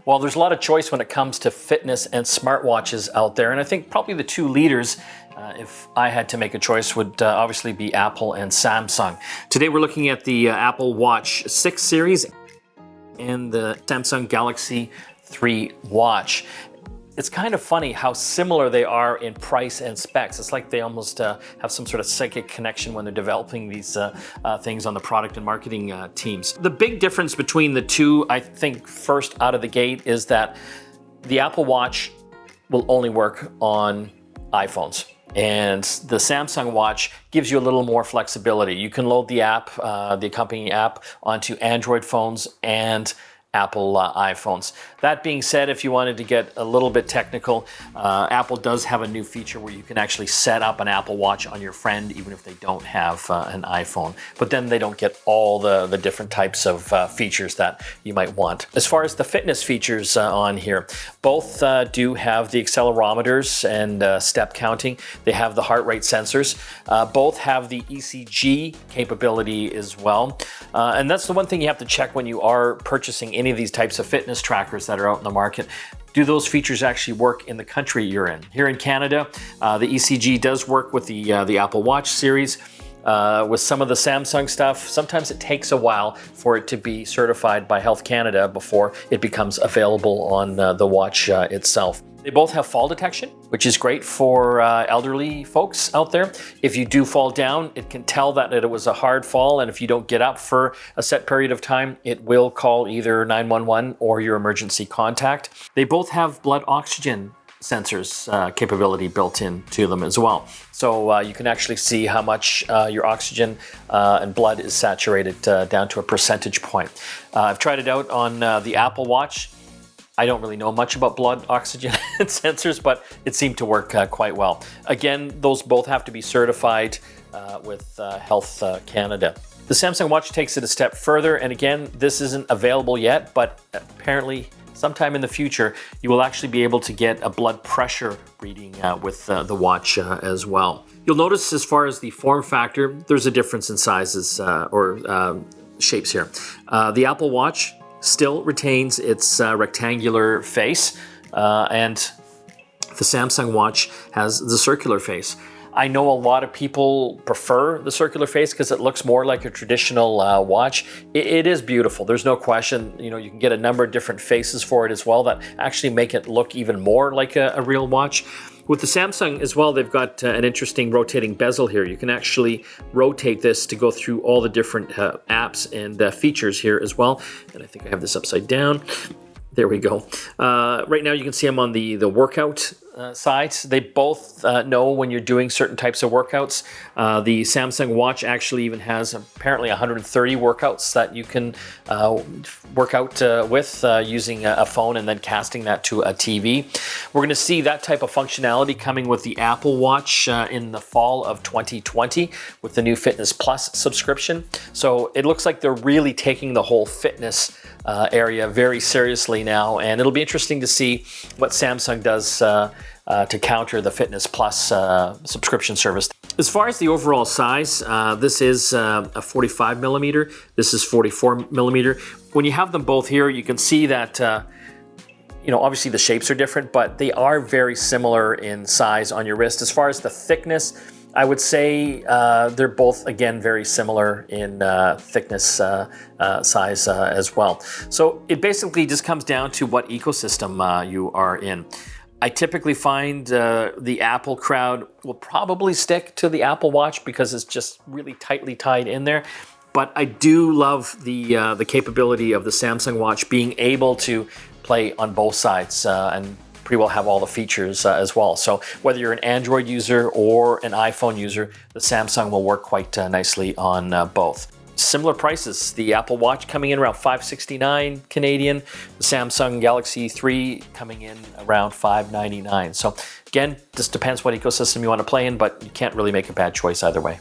Well, there's a lot of choice when it comes to fitness and smartwatches out there, and I think probably the two leaders, if I had to make a choice, would obviously be Apple and Samsung. Today we're looking at the Apple Watch 6 series and the Samsung Galaxy 3 watch. It's kind of funny how similar they are in price and specs. It's like they almost have some sort of psychic connection when they're developing these things on the product and marketing teams. The big difference between the two, I think, first out of the gate is that the Apple Watch will only work on iPhones. And the Samsung Watch gives you a little more flexibility. You can load the app, the accompanying app, onto Android phones and Apple iPhones. That being said, if you wanted to get a little bit technical, Apple does have a new feature where you can actually set up an Apple Watch on your friend even if they don't have an iPhone. But then they don't get all the different types of features that you might want. As far as the fitness features on here, both do have the accelerometers and step counting. They have the heart rate sensors. Both have the ECG capability as well. And that's the one thing you have to check when you are purchasing any of these types of fitness trackers that are out in the market. Do those features actually work in the country you're in? Here in Canada, the ECG does work with the Apple Watch series. With some of the Samsung stuff, sometimes it takes a while for it to be certified by Health Canada before it becomes available on the watch itself. They both have fall detection, which is great for elderly folks out there. If you do fall down, it can tell that it was a hard fall, and if you don't get up for a set period of time, it will call either 911 or your emergency contact. They both have blood oxygen sensors capability built into them as well. So you can actually see how much your oxygen and blood is saturated down to a percentage point. I've tried it out on the Apple Watch. I don't really know much about blood oxygen sensors, but it seemed to work quite well. Again, those both have to be certified with Health Canada. The Samsung Watch takes it a step further, and again, this isn't available yet, but apparently sometime in the future, you will actually be able to get a blood pressure reading with the watch as well. You'll notice as far as the form factor, there's a difference in sizes or shapes here. The Apple Watch still retains its rectangular face, and the Samsung Watch has the circular face. I know a lot of people prefer the circular face because it looks more like a traditional watch. It is beautiful, there's no question. You know, you can get a number of different faces for it as well that actually make it look even more like a real watch. With the Samsung as well, they've got an interesting rotating bezel here. You can actually rotate this to go through all the different apps and features here as well. And I think I have this upside down. There we go. Right now you can see I'm on the workout side. They both know when you're doing certain types of workouts. The Samsung Watch actually even has apparently 130 workouts that you can work out with using a phone and then casting that to a TV. We're going to see that type of functionality coming with the Apple Watch in the fall of 2020 with the new Fitness Plus subscription. So it looks like they're really taking the whole fitness area very seriously now, and it'll be interesting to see what Samsung does to counter the Fitness Plus subscription service. As far as the overall size, this is a 45 millimeter. This is 44 millimeter. When you have them both here, you can see that you know, obviously the shapes are different, but they are very similar in size on your wrist. As far as the thickness, I would say they're both, again, very similar in thickness size as well. So it basically just comes down to what ecosystem you are in. I typically find the Apple crowd will probably stick to the Apple Watch because it's just really tightly tied in there. But I do love the capability of the Samsung Watch being able to play on both sides and pretty well have all the features as well. So whether you're an Android user or an iPhone user, the Samsung will work quite nicely on both. Similar prices, the Apple Watch coming in around $569 Canadian, the Samsung Galaxy 3 coming in around $599. So again, just depends what ecosystem you want to play in, but you can't really make a bad choice either way.